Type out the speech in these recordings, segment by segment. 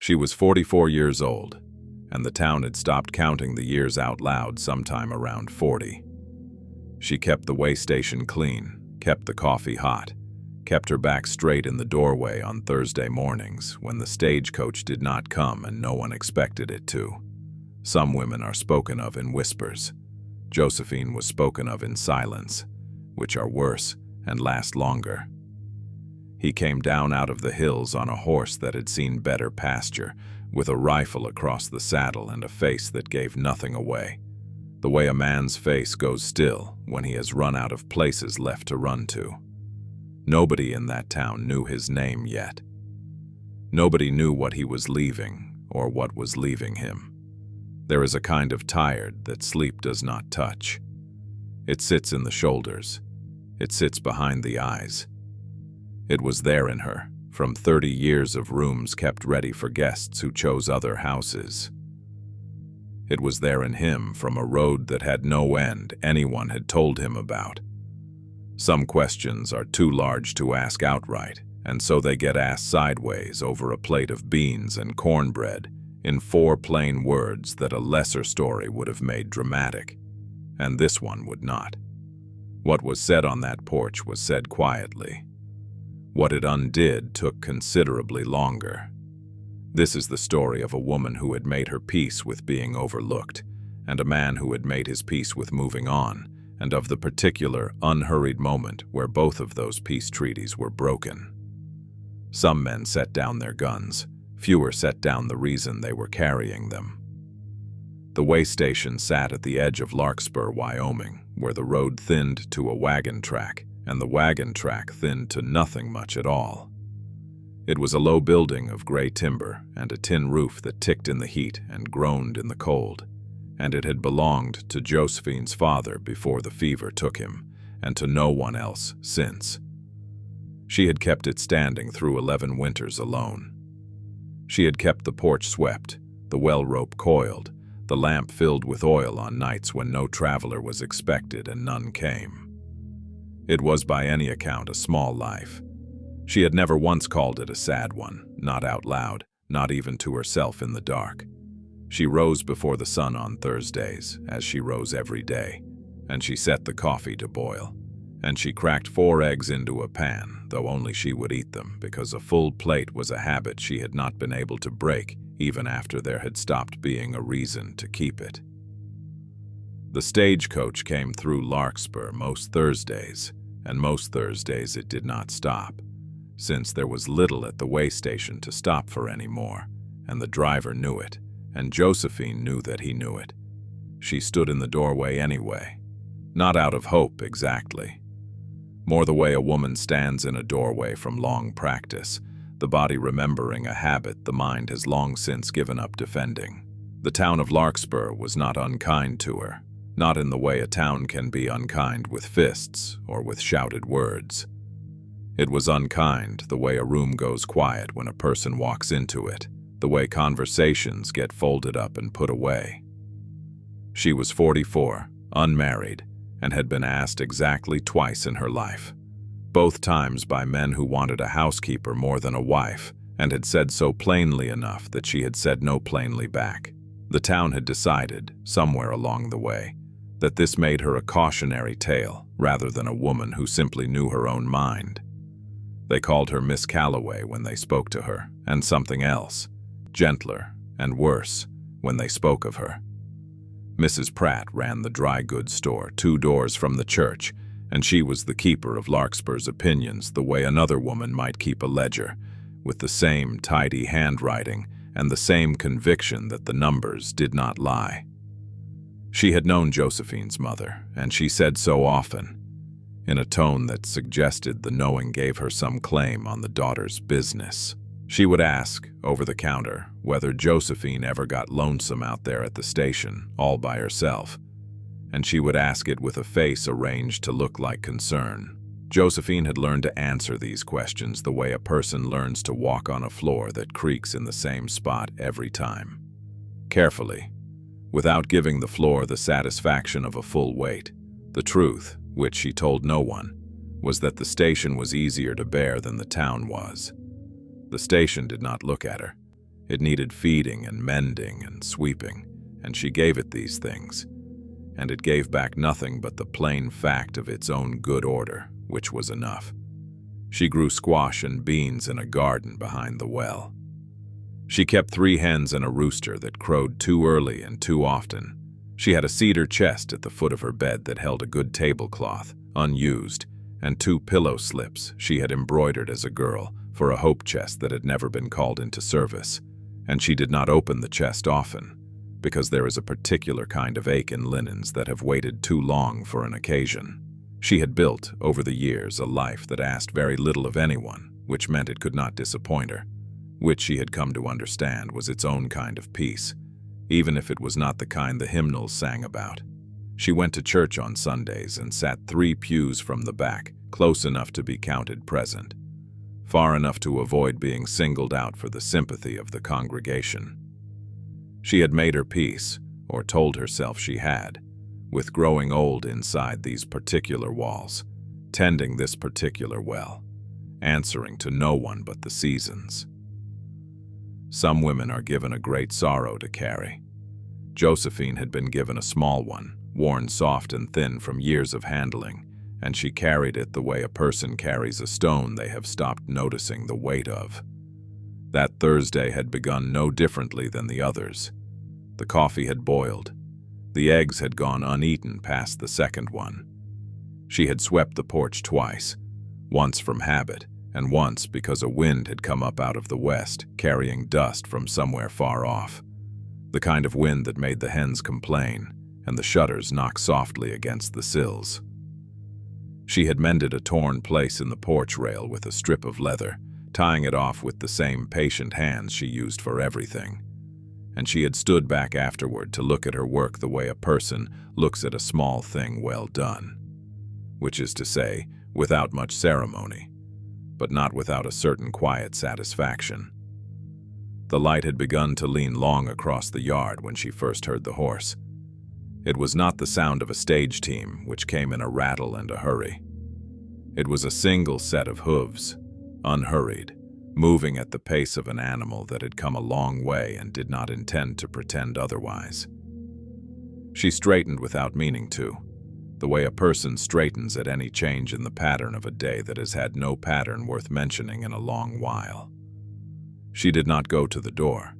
She was 44 years old, and the town had stopped counting the years out loud sometime around 40. She kept the way station clean, kept the coffee hot, kept her back straight in the doorway on Thursday mornings when the stagecoach did not come and no one expected it to. Some women are spoken of in whispers. Josephine was spoken of in silence, which are worse and last longer. He came down out of the hills on a horse that had seen better pasture, with a rifle across the saddle and a face that gave nothing away. The way a man's face goes still when he has run out of places left to run to. Nobody in that town knew his name yet. Nobody knew what he was leaving or what was leaving him. There is a kind of tired that sleep does not touch. It sits in the shoulders. It sits behind the eyes. It was there in her, from 30 years of rooms kept ready for guests who chose other houses. It was there in him from a road that had no end anyone had told him about. Some questions are too large to ask outright, and so they get asked sideways over a plate of beans and cornbread in 4 plain words that a lesser story would have made dramatic, and this one would not. What was said on that porch was said quietly. What it undid took considerably longer. This is the story of a woman who had made her peace with being overlooked, and a man who had made his peace with moving on, and of the particular, unhurried moment where both of those peace treaties were broken. Some men set down their guns, fewer set down the reason they were carrying them. The way station sat at the edge of Larkspur, Wyoming, where the road thinned to a wagon track, and the wagon track thinned to nothing much at all. It was a low building of gray timber and a tin roof that ticked in the heat and groaned in the cold, and it had belonged to Josephine's father before the fever took him, and to no one else since. She had kept it standing through 11 winters alone. She had kept the porch swept, the well rope coiled, the lamp filled with oil on nights when no traveler was expected and none came. It was by any account a small life. She had never once called it a sad one, not out loud, not even to herself in the dark. She rose before the sun on Thursdays, as she rose every day, and she set the coffee to boil, and she cracked 4 eggs into a pan, though only she would eat them, because a full plate was a habit she had not been able to break, even after there had stopped being a reason to keep it. The stagecoach came through Larkspur most Thursdays, and most Thursdays it did not stop, since there was little at the way station to stop for anymore, and the driver knew it, and Josephine knew that he knew it. She stood in the doorway anyway, not out of hope exactly. More the way a woman stands in a doorway from long practice, the body remembering a habit the mind has long since given up defending. The town of Larkspur was not unkind to her, not in the way a town can be unkind with fists or with shouted words. It was unkind the way a room goes quiet when a person walks into it, the way conversations get folded up and put away. She was 44, unmarried, and had been asked exactly twice in her life, both times by men who wanted a housekeeper more than a wife, and had said so plainly enough that she had said no plainly back. The town had decided, somewhere along the way, that this made her a cautionary tale rather than a woman who simply knew her own mind. They called her Miss Calloway when they spoke to her, and something else, gentler and worse, when they spoke of her. Mrs. Pratt ran the dry goods store 2 doors from the church, and she was the keeper of Larkspur's opinions the way another woman might keep a ledger, with the same tidy handwriting and the same conviction that the numbers did not lie. She had known Josephine's mother, and she said so often, in a tone that suggested the knowing gave her some claim on the daughter's business. She would ask, over the counter, whether Josephine ever got lonesome out there at the station, all by herself, and she would ask it with a face arranged to look like concern. Josephine had learned to answer these questions the way a person learns to walk on a floor that creaks in the same spot every time. Carefully, without giving the floor the satisfaction of a full weight. The truth, which she told no one, was that the station was easier to bear than the town was. The station did not look at her. It needed feeding and mending and sweeping, and she gave it these things, and it gave back nothing but the plain fact of its own good order, which was enough. She grew squash and beans in a garden behind the well. She kept 3 hens and a rooster that crowed too early and too often. She had a cedar chest at the foot of her bed that held a good tablecloth, unused, and 2 pillow slips she had embroidered as a girl for a hope chest that had never been called into service, and she did not open the chest often, because there is a particular kind of ache in linens that have waited too long for an occasion. She had built, over the years, a life that asked very little of anyone, which meant it could not disappoint her, which she had come to understand was its own kind of peace, even if it was not the kind the hymnals sang about. She went to church on Sundays and sat 3 pews from the back, close enough to be counted present, far enough to avoid being singled out for the sympathy of the congregation. She had made her peace, or told herself she had, with growing old inside these particular walls, tending this particular well, answering to no one but the seasons. Some women are given a great sorrow to carry. Josephine had been given a small one, worn soft and thin from years of handling, and she carried it the way a person carries a stone they have stopped noticing the weight of. That Thursday had begun no differently than the others. The coffee had boiled. The eggs had gone uneaten past the second one. She had swept the porch twice, once from habit, and once because a wind had come up out of the west, carrying dust from somewhere far off, the kind of wind that made the hens complain and the shutters knock softly against the sills. She had mended a torn place in the porch rail with a strip of leather, tying it off with the same patient hands she used for everything, and she had stood back afterward to look at her work the way a person looks at a small thing well done, which is to say, without much ceremony, but not without a certain quiet satisfaction. The light had begun to lean long across the yard when she first heard the horse. It was not the sound of a stage team, which came in a rattle and a hurry. It was a single set of hooves, unhurried, moving at the pace of an animal that had come a long way and did not intend to pretend otherwise. She straightened without meaning to, the way a person straightens at any change in the pattern of a day that has had no pattern worth mentioning in a long while. She did not go to the door.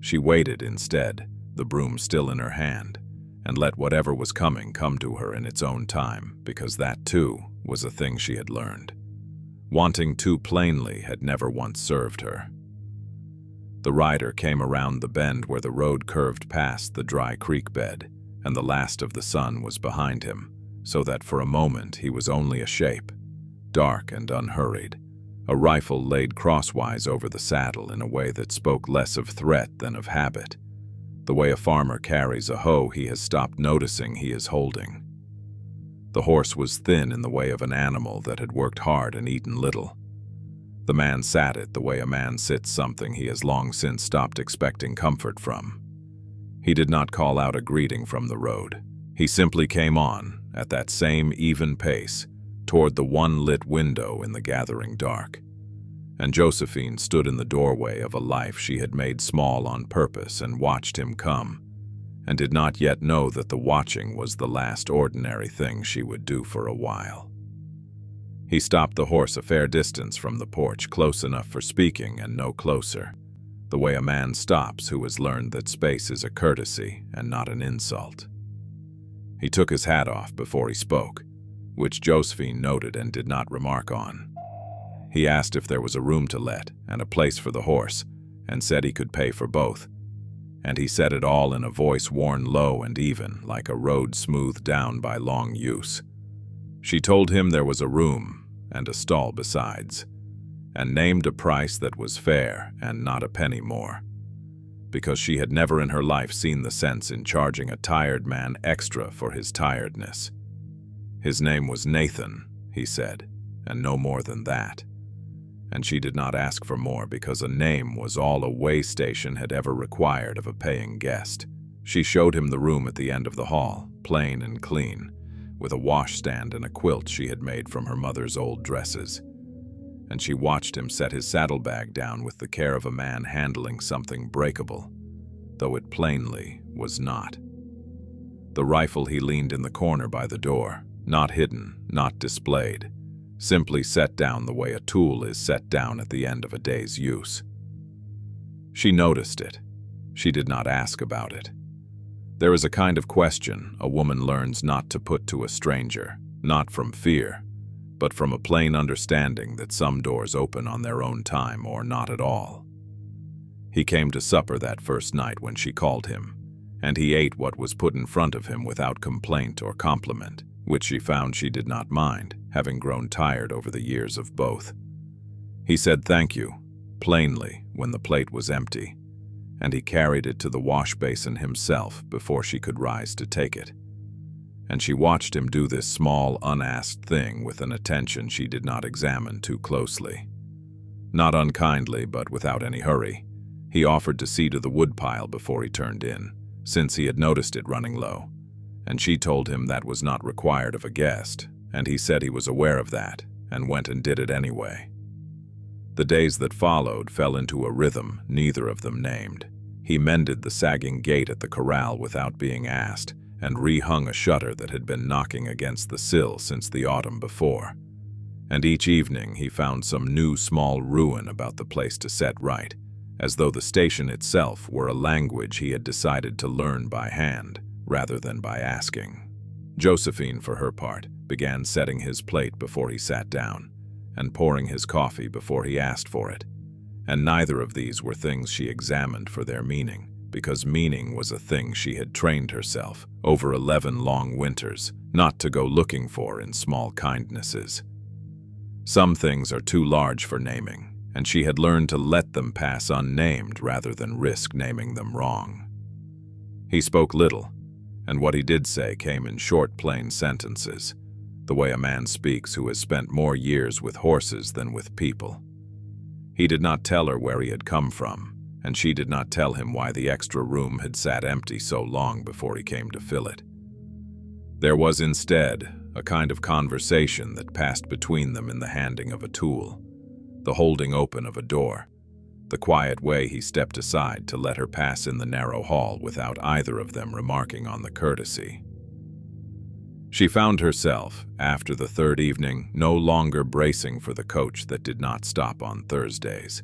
She waited instead, the broom still in her hand, and let whatever was coming come to her in its own time, because that, too, was a thing she had learned. Wanting too plainly had never once served her. The rider came around the bend where the road curved past the dry creek bed, and the last of the sun was behind him, so that for a moment he was only a shape, dark and unhurried, a rifle laid crosswise over the saddle in a way that spoke less of threat than of habit, the way a farmer carries a hoe he has stopped noticing he is holding. The horse was thin in the way of an animal that had worked hard and eaten little. The man sat it the way a man sits something he has long since stopped expecting comfort from. He did not call out a greeting from the road. He simply came on, at that same even pace, toward the one lit window in the gathering dark. And Josephine stood in the doorway of a life she had made small on purpose and watched him come, and did not yet know that the watching was the last ordinary thing she would do for a while. He stopped the horse a fair distance from the porch, close enough for speaking and no closer, the way a man stops who has learned that space is a courtesy and not an insult. He took his hat off before he spoke, which Josephine noted and did not remark on. He asked if there was a room to let and a place for the horse, and said he could pay for both. And he said it all in a voice worn low and even, like a road smoothed down by long use. She told him there was a room and a stall besides, and named a price that was fair and not a penny more, because she had never in her life seen the sense in charging a tired man extra for his tiredness. His name was Nathan, he said, and no more than that. And she did not ask for more because a name was all a way station had ever required of a paying guest. She showed him the room at the end of the hall, plain and clean, with a washstand and a quilt she had made from her mother's old dresses. and she watched him set his saddlebag down with the care of a man handling something breakable, though it plainly was not. The rifle he leaned in the corner by the door, not hidden, not displayed, simply set down the way a tool is set down at the end of a day's use. She noticed it. She did not ask about it. There is a kind of question a woman learns not to put to a stranger, not from fear, but from a plain understanding that some doors open on their own time or not at all. He came to supper that first night when she called him, and he ate what was put in front of him without complaint or compliment, which she found she did not mind, having grown tired over the years of both. He said thank you, plainly, when the plate was empty, and he carried it to the wash basin himself before she could rise to take it. And she watched him do this small, unasked thing with an attention she did not examine too closely. Not unkindly, but without any hurry, he offered to see to the woodpile before he turned in, since he had noticed it running low, and she told him that was not required of a guest, and he said he was aware of that, and went and did it anyway. The days that followed fell into a rhythm neither of them named. He mended the sagging gate at the corral without being asked, and rehung a shutter that had been knocking against the sill since the autumn before. And each evening he found some new small ruin about the place to set right, as though the station itself were a language he had decided to learn by hand, rather than by asking. Josephine, for her part, began setting his plate before he sat down, and pouring his coffee before he asked for it, and neither of these were things she examined for their meaning, because meaning was a thing she had trained herself, over 11 long winters, not to go looking for in small kindnesses. Some things are too large for naming, and she had learned to let them pass unnamed rather than risk naming them wrong. He spoke little, and what he did say came in short, plain sentences, the way a man speaks who has spent more years with horses than with people. He did not tell her where he had come from, and she did not tell him why the extra room had sat empty so long before he came to fill it. There was instead a kind of conversation that passed between them in the handing of a tool, the holding open of a door, the quiet way he stepped aside to let her pass in the narrow hall without either of them remarking on the courtesy. She found herself, after the third evening, no longer bracing for the coach that did not stop on Thursdays,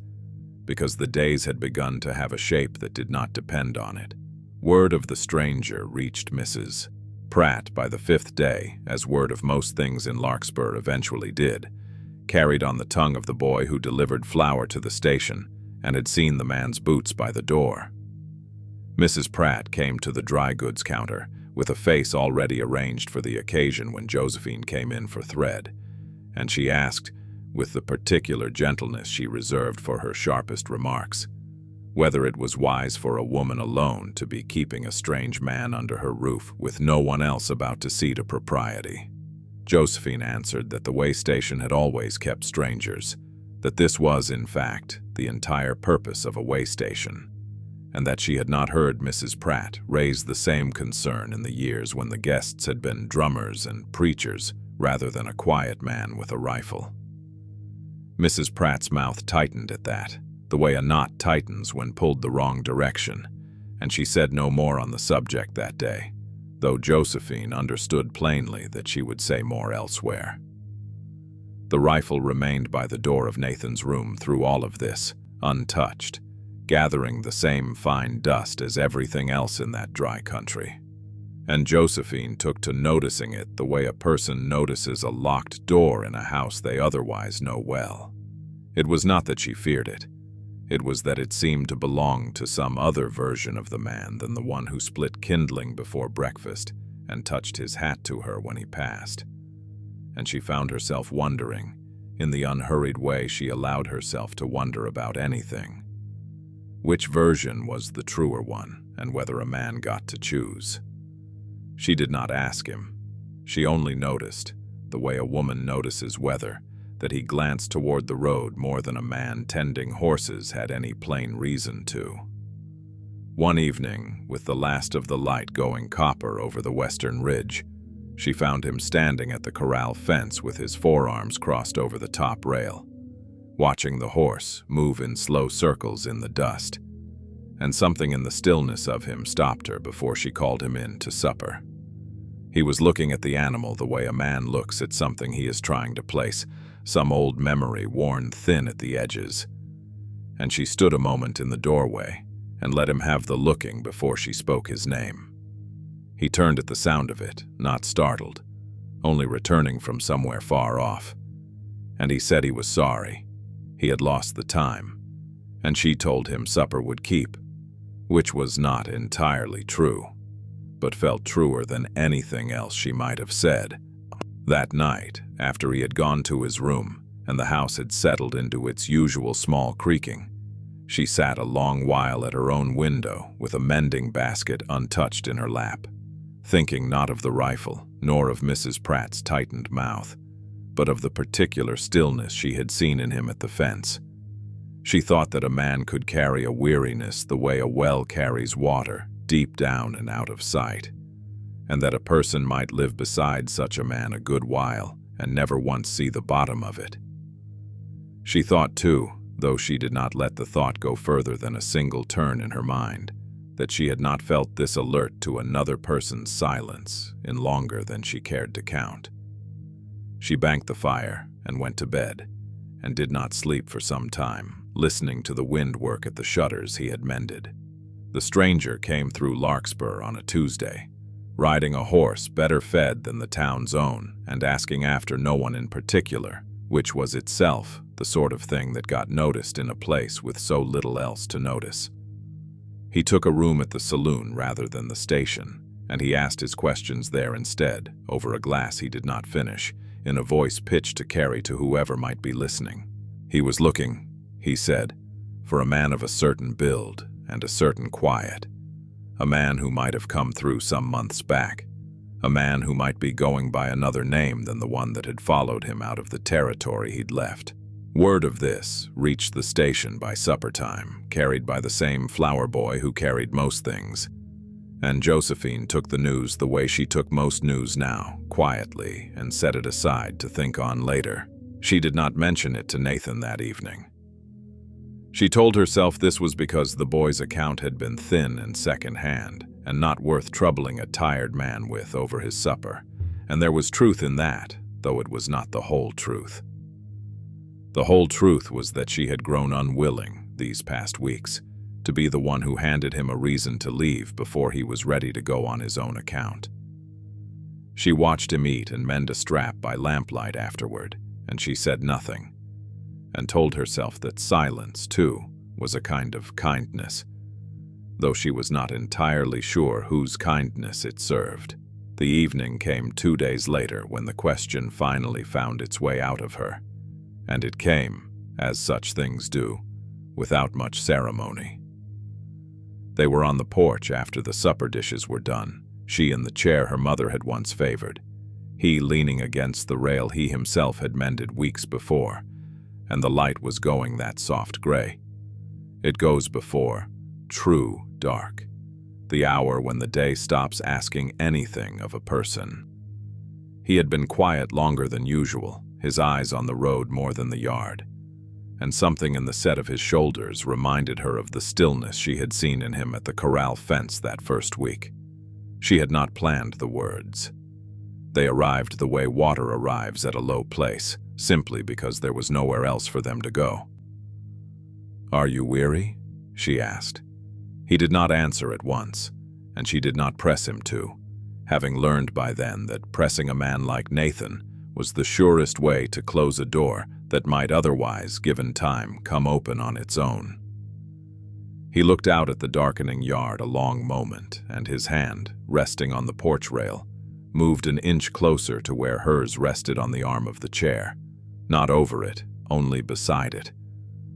because the days had begun to have a shape that did not depend on it. Word of the stranger reached Mrs. Pratt by the 5th day, as word of most things in Larkspur eventually did, carried on the tongue of the boy who delivered flour to the station and had seen the man's boots by the door. Mrs. Pratt came to the dry goods counter with a face already arranged for the occasion when Josephine came in for thread, and she asked, with the particular gentleness she reserved for her sharpest remarks, whether it was wise for a woman alone to be keeping a strange man under her roof with no one else about to see to propriety. Josephine answered that the way station had always kept strangers, that this was, in fact, the entire purpose of a way station, and that she had not heard Mrs. Pratt raise the same concern in the years when the guests had been drummers and preachers rather than a quiet man with a rifle. Mrs. Pratt's mouth tightened at that, the way a knot tightens when pulled the wrong direction, and she said no more on the subject that day, though Josephine understood plainly that she would say more elsewhere. The rifle remained by the door of Nathan's room through all of this, untouched, gathering the same fine dust as everything else in that dry country. And Josephine took to noticing it the way a person notices a locked door in a house they otherwise know well. It was not that she feared it. It was that it seemed to belong to some other version of the man than the one who split kindling before breakfast and touched his hat to her when he passed. And she found herself wondering, in the unhurried way she allowed herself to wonder about anything, which version was the truer one, and whether a man got to choose. She did not ask him. She only noticed, the way a woman notices weather, that he glanced toward the road more than a man tending horses had any plain reason to. One evening, with the last of the light going copper over the western ridge, she found him standing at the corral fence with his forearms crossed over the top rail. watching the horse move in slow circles in the dust, and something in the stillness of him stopped her before she called him in to supper. He was looking at the animal the way a man looks at something he is trying to place, some old memory worn thin at the edges. And she stood a moment in the doorway and let him have the looking before she spoke his name. He turned at the sound of it, not startled, only returning from somewhere far off. And he said he was sorry. He had lost the time, and she told him supper would keep, which was not entirely true, but felt truer than anything else she might have said. That night, after he had gone to his room and the house had settled into its usual small creaking, she sat a long while at her own window with a mending basket untouched in her lap, thinking not of the rifle nor of Mrs. Pratt's tightened mouth, but of the particular stillness she had seen in him at the fence. She thought that a man could carry a weariness the way a well carries water, deep down and out of sight, and that a person might live beside such a man a good while and never once see the bottom of it. She thought, too, though she did not let the thought go further than a single turn in her mind, that she had not felt this alert to another person's silence in longer than she cared to count. She banked the fire and went to bed, and did not sleep for some time, listening to the wind work at the shutters he had mended. The stranger came through Larkspur on a Tuesday, riding a horse better fed than the town's own, and asking after no one in particular, which was itself the sort of thing that got noticed in a place with so little else to notice. He took a room at the saloon rather than the station, and he asked his questions there instead, over a glass he did not finish, in a voice pitched to carry to whoever might be listening. He was looking, he said, for a man of a certain build and a certain quiet, a man who might have come through some months back, a man who might be going by another name than the one that had followed him out of the territory he'd left. Word of this reached the station by supper time, carried by the same flower boy who carried most things. And Josephine took the news the way she took most news now, quietly, and set it aside to think on later. She did not mention it to Nathan that evening. She told herself this was because the boy's account had been thin and second-hand, and not worth troubling a tired man with over his supper, and there was truth in that, though it was not the whole truth. The whole truth was that she had grown unwilling, these past weeks, to be the one who handed him a reason to leave before he was ready to go on his own account. She watched him eat and mend a strap by lamplight afterward, and she said nothing, and told herself that silence, too, was a kind of kindness, though she was not entirely sure whose kindness it served. The evening came 2 days later when the question finally found its way out of her, and it came, as such things do, without much ceremony. They were on the porch after the supper dishes were done, she in the chair her mother had once favored, he leaning against the rail he himself had mended weeks before, and the light was going that soft gray. It goes before, true dark, the hour when the day stops asking anything of a person. He had been quiet longer than usual, his eyes on the road more than the yard, and something in the set of his shoulders reminded her of the stillness she had seen in him at the corral fence that first week. She had not planned the words. They arrived the way water arrives at a low place, simply because there was nowhere else for them to go. "Are you weary?" she asked. He did not answer at once, and she did not press him to, having learned by then that pressing a man like Nathan was the surest way to close a door that might otherwise, given time, come open on its own. He looked out at the darkening yard a long moment, and his hand, resting on the porch rail, moved an inch closer to where hers rested on the arm of the chair, not over it, only beside it,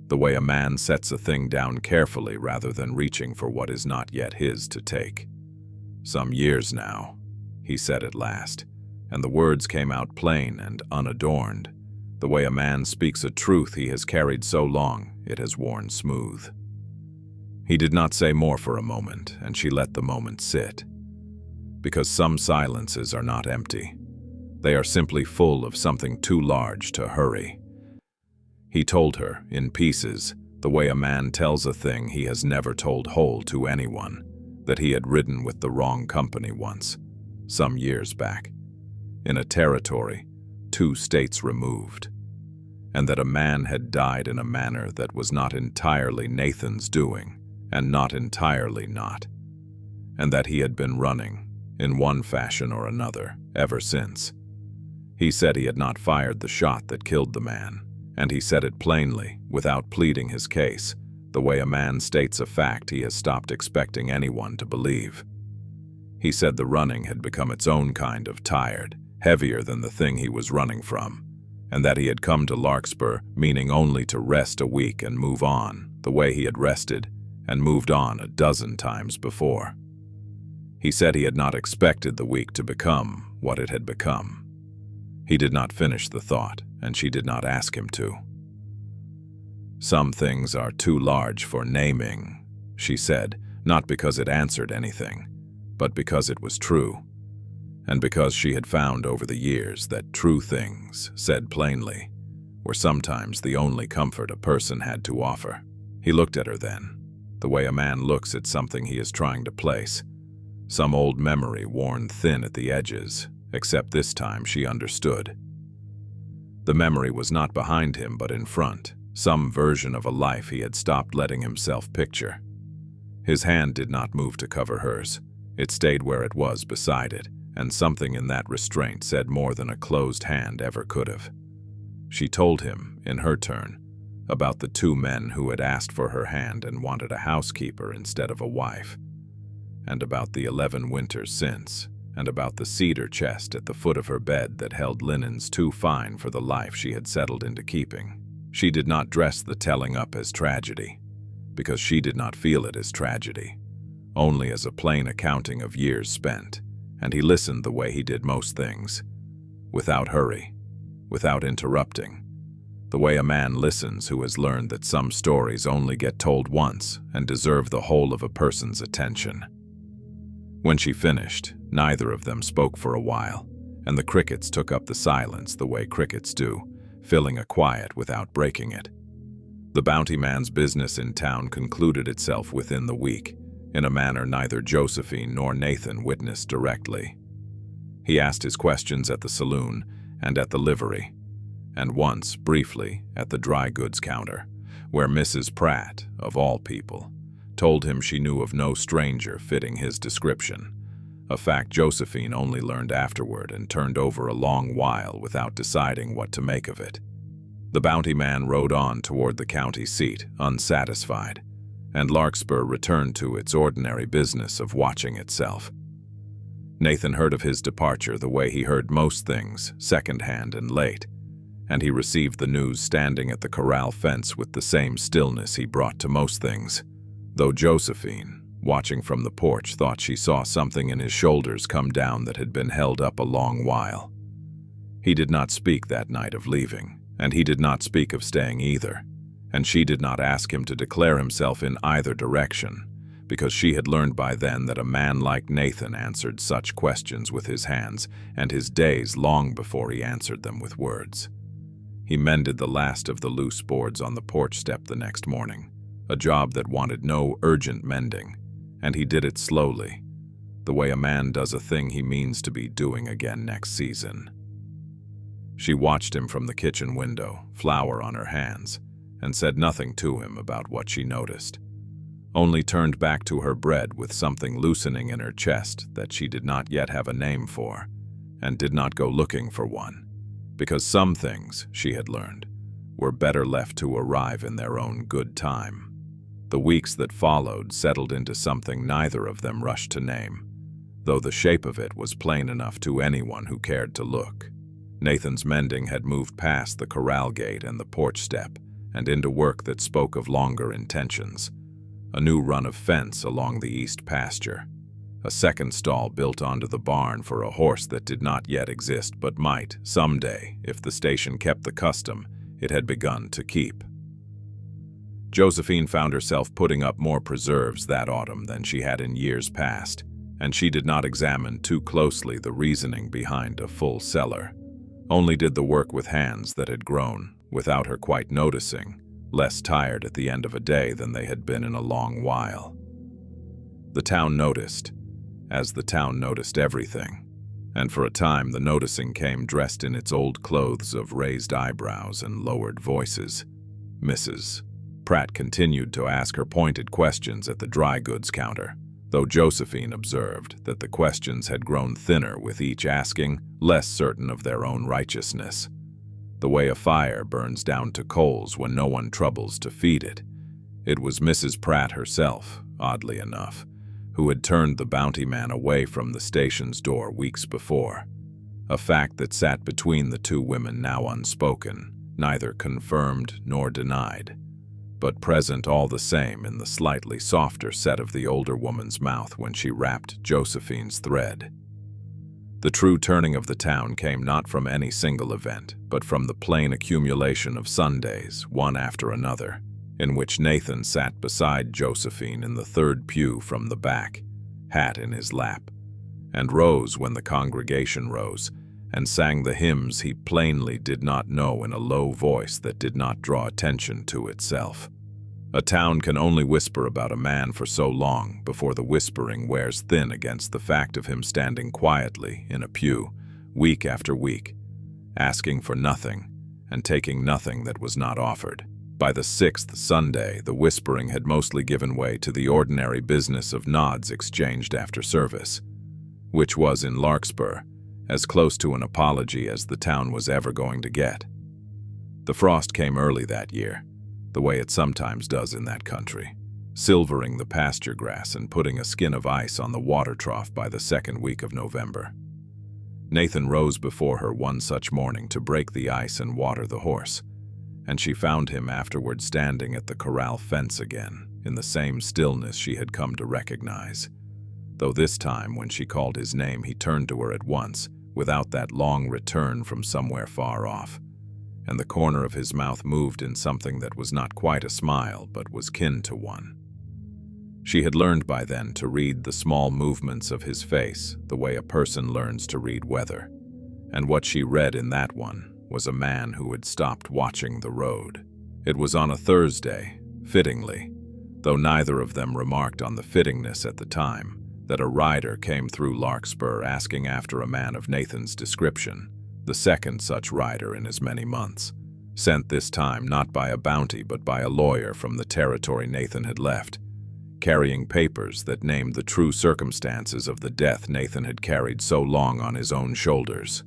the way a man sets a thing down carefully rather than reaching for what is not yet his to take. "Some years now," he said at last, and the words came out plain and unadorned, the way a man speaks a truth he has carried so long it has worn smooth. He did not say more for a moment, and she let the moment sit. Because some silences are not empty. They are simply full of something too large to hurry. He told her, in pieces, the way a man tells a thing he has never told whole to anyone, that he had ridden with the wrong company once, some years back, in a territory 2 states removed, and that a man had died in a manner that was not entirely Nathan's doing, and not entirely not, and that he had been running, in one fashion or another, ever since. He said he had not fired the shot that killed the man, and he said it plainly, without pleading his case, the way a man states a fact he has stopped expecting anyone to believe. He said the running had become its own kind of tired, heavier than the thing he was running from, and that he had come to Larkspur meaning only to rest a week and move on, the way he had rested and moved on a dozen times before. He said he had not expected the week to become what it had become. He did not finish the thought, and she did not ask him to. "Some things are too large for naming," she said, not because it answered anything, but because it was true, and because she had found over the years that true things, said plainly, were sometimes the only comfort a person had to offer. He looked at her then, the way a man looks at something he is trying to place, some old memory worn thin at the edges, except this time she understood. The memory was not behind him but in front, some version of a life he had stopped letting himself picture. His hand did not move to cover hers. It stayed where it was beside it, and something in that restraint said more than a closed hand ever could have. She told him, in her turn, about the 2 men who had asked for her hand and wanted a housekeeper instead of a wife, and about the 11 winters since, and about the cedar chest at the foot of her bed that held linens too fine for the life she had settled into keeping. She did not dress the telling up as tragedy, because she did not feel it as tragedy, only as a plain accounting of years spent, and he listened the way he did most things, without hurry, without interrupting, the way a man listens who has learned that some stories only get told once and deserve the whole of a person's attention. When she finished, neither of them spoke for a while, and the crickets took up the silence the way crickets do, filling a quiet without breaking it. The bounty man's business in town concluded itself within the week, in a manner neither Josephine nor Nathan witnessed directly. He asked his questions at the saloon and at the livery, and once, briefly, at the dry goods counter, where Mrs. Pratt, of all people, told him she knew of no stranger fitting his description, a fact Josephine only learned afterward and turned over a long while without deciding what to make of it. The bounty man rode on toward the county seat, unsatisfied, and Larkspur returned to its ordinary business of watching itself. Nathan heard of his departure the way he heard most things, second-hand and late, and he received the news standing at the corral fence with the same stillness he brought to most things, though Josephine, watching from the porch, thought she saw something in his shoulders come down that had been held up a long while. He did not speak that night of leaving, and he did not speak of staying either, and she did not ask him to declare himself in either direction, because she had learned by then that a man like Nathan answered such questions with his hands, and his days long before he answered them with words. He mended the last of the loose boards on the porch step the next morning, a job that wanted no urgent mending, and he did it slowly, the way a man does a thing he means to be doing again next season. She watched him from the kitchen window, flour on her hands, and said nothing to him about what she noticed, only turned back to her bread with something loosening in her chest that she did not yet have a name for, and did not go looking for one, because some things, she had learned, were better left to arrive in their own good time. The weeks that followed settled into something neither of them rushed to name, though the shape of it was plain enough to anyone who cared to look. Nathan's mending had moved past the corral gate and the porch step, and into work that spoke of longer intentions. A new run of fence along the east pasture, a second stall built onto the barn for a horse that did not yet exist but might, someday, if the station kept the custom it had begun to keep. Josephine found herself putting up more preserves that autumn than she had in years past, and she did not examine too closely the reasoning behind a full cellar, only did the work with hands that had grown without her quite noticing, less tired at the end of a day than they had been in a long while. The town noticed, as the town noticed everything, and for a time the noticing came dressed in its old clothes of raised eyebrows and lowered voices. Mrs. Pratt continued to ask her pointed questions at the dry goods counter, though Josephine observed that the questions had grown thinner with each asking, less certain of their own righteousness. The way a fire burns down to coals when no one troubles to feed it. It was Mrs. Pratt herself, oddly enough, who had turned the bounty man away from the station's door weeks before, a fact that sat between the two women now unspoken, neither confirmed nor denied, but present all the same in the slightly softer set of the older woman's mouth when she wrapped Josephine's thread. The true turning of the town came not from any single event, but from the plain accumulation of Sundays, one after another, in which Nathan sat beside Josephine in the third pew from the back, hat in his lap, and rose when the congregation rose, and sang the hymns he plainly did not know in a low voice that did not draw attention to itself. A town can only whisper about a man for so long before the whispering wears thin against the fact of him standing quietly in a pew, week after week, asking for nothing and taking nothing that was not offered. By the 6th Sunday, the whispering had mostly given way to the ordinary business of nods exchanged after service, which was in Larkspur as close to an apology as the town was ever going to get. The frost came early that year, the way it sometimes does in that country, silvering the pasture grass and putting a skin of ice on the water trough by the second week of November. Nathan rose before her one such morning to break the ice and water the horse, and she found him afterward standing at the corral fence again, in the same stillness she had come to recognize, though this time when she called his name he turned to her at once, without that long return from somewhere far off, and the corner of his mouth moved in something that was not quite a smile but was kin to one. She had learned by then to read the small movements of his face the way a person learns to read weather, and what she read in that one was a man who had stopped watching the road. It was on a Thursday, fittingly, though neither of them remarked on the fittingness at the time, that a rider came through Larkspur asking after a man of Nathan's description, the second such rider in as many months, sent this time not by a bounty but by a lawyer from the territory Nathan had left, carrying papers that named the true circumstances of the death Nathan had carried so long on his own shoulders.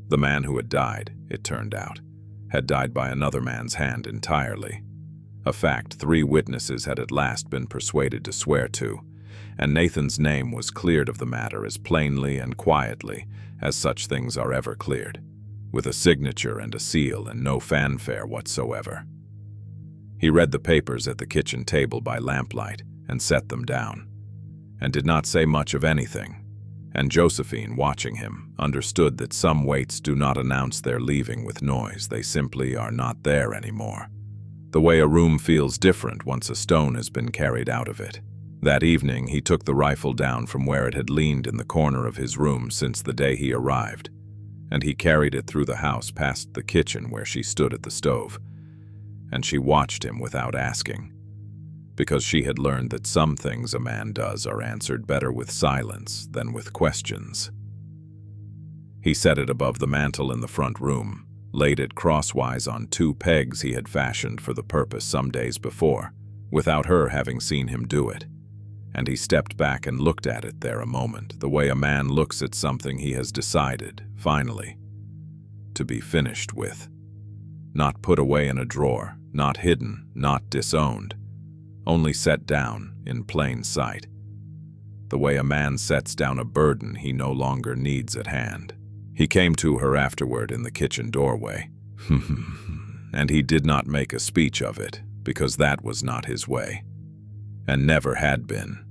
The man who had died, it turned out, had died by another man's hand entirely, a fact 3 witnesses had at last been persuaded to swear to, and Nathan's name was cleared of the matter as plainly and quietly as such things are ever cleared, with a signature and a seal and no fanfare whatsoever. He read the papers at the kitchen table by lamplight and set them down, and did not say much of anything, and Josephine, watching him, understood that some waits do not announce their leaving with noise, they simply are not there anymore. The way a room feels different once a stone has been carried out of it. That evening he took the rifle down from where it had leaned in the corner of his room since the day he arrived, and he carried it through the house past the kitchen where she stood at the stove, and she watched him without asking, because she had learned that some things a man does are answered better with silence than with questions. He set it above the mantel in the front room, laid it crosswise on 2 pegs he had fashioned for the purpose some days before, without her having seen him do it, and he stepped back and looked at it there a moment, the way a man looks at something he has decided, finally, to be finished with. Not put away in a drawer, not hidden, not disowned, only set down in plain sight. The way a man sets down a burden he no longer needs at hand. He came to her afterward in the kitchen doorway, and he did not make a speech of it, because that was not his way, and never had been,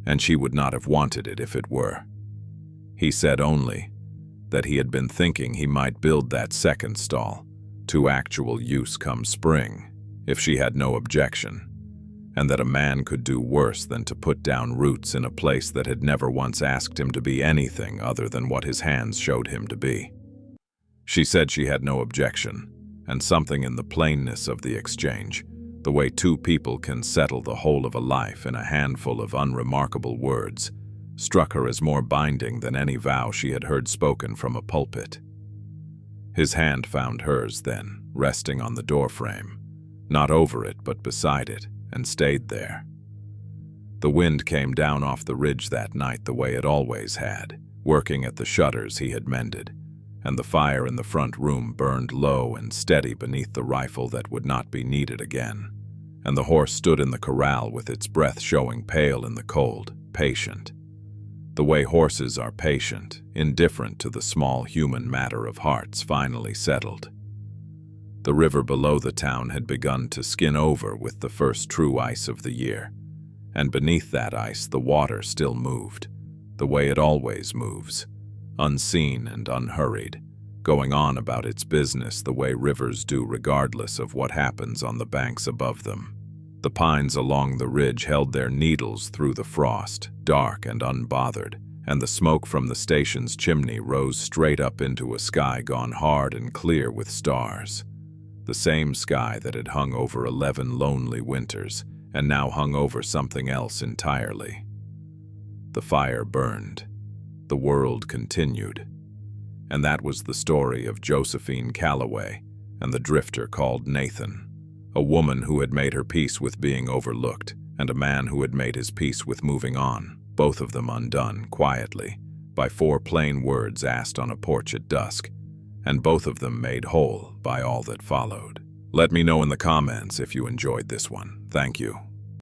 and she would not have wanted it if it were. He said only that he had been thinking he might build that second stall, to actual use come spring, if she had no objection, and that a man could do worse than to put down roots in a place that had never once asked him to be anything other than what his hands showed him to be. She said she had no objection, and something in the plainness of the exchange, the way two people can settle the whole of a life in a handful of unremarkable words, struck her as more binding than any vow she had heard spoken from a pulpit. His hand found hers then, resting on the doorframe, not over it but beside it, and stayed there. The wind came down off the ridge that night the way it always had, working at the shutters he had mended, and the fire in the front room burned low and steady beneath the rifle that would not be needed again, and the horse stood in the corral with its breath showing pale in the cold, patient. The way horses are patient, indifferent to the small human matter of hearts, finally settled. The river below the town had begun to skin over with the first true ice of the year, and beneath that ice the water still moved, the way it always moves, unseen and unhurried, going on about its business the way rivers do regardless of what happens on the banks above them. The pines along the ridge held their needles through the frost, dark and unbothered, and the smoke from the station's chimney rose straight up into a sky gone hard and clear with stars. The same sky that had hung over 11 lonely winters, and now hung over something else entirely. The fire burned. The world continued. And that was the story of Josephine Calloway and the drifter called Nathan. A woman who had made her peace with being overlooked, and a man who had made his peace with moving on, both of them undone, quietly, by 4 plain words asked on a porch at dusk, and both of them made whole by all that followed. Let me know in the comments if you enjoyed this one. Thank you.